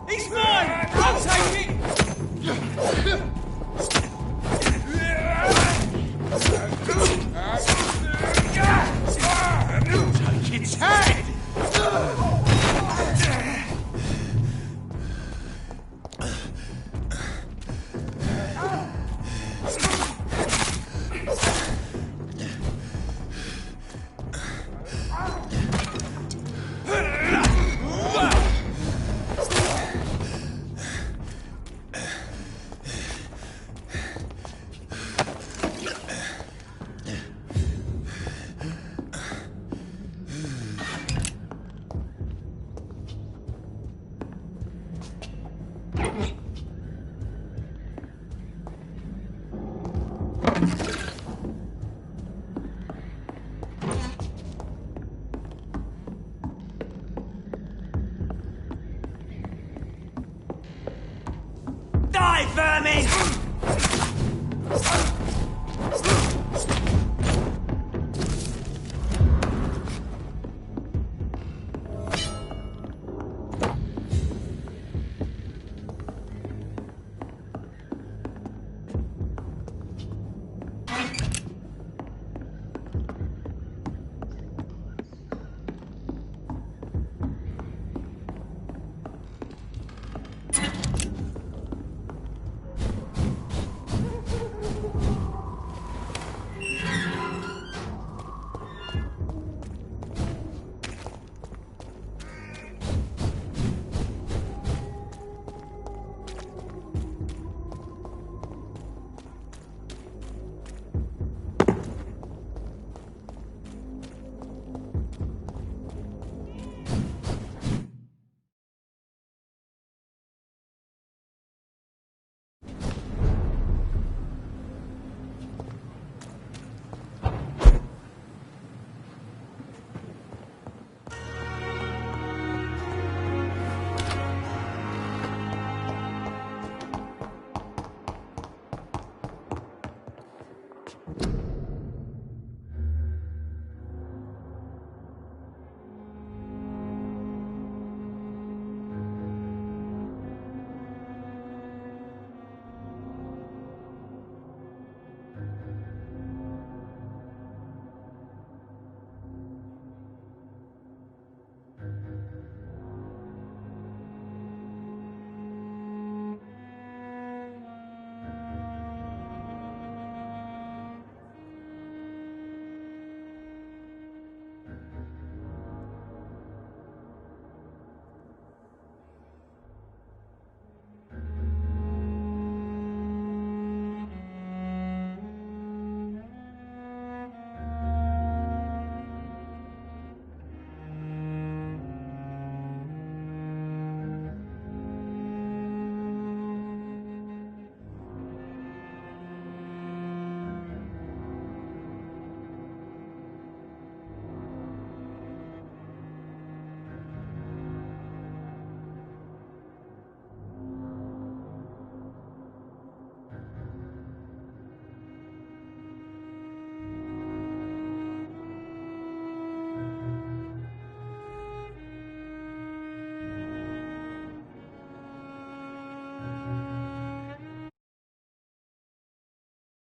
He's mine! I'll take it! Take its head! Die, vermin!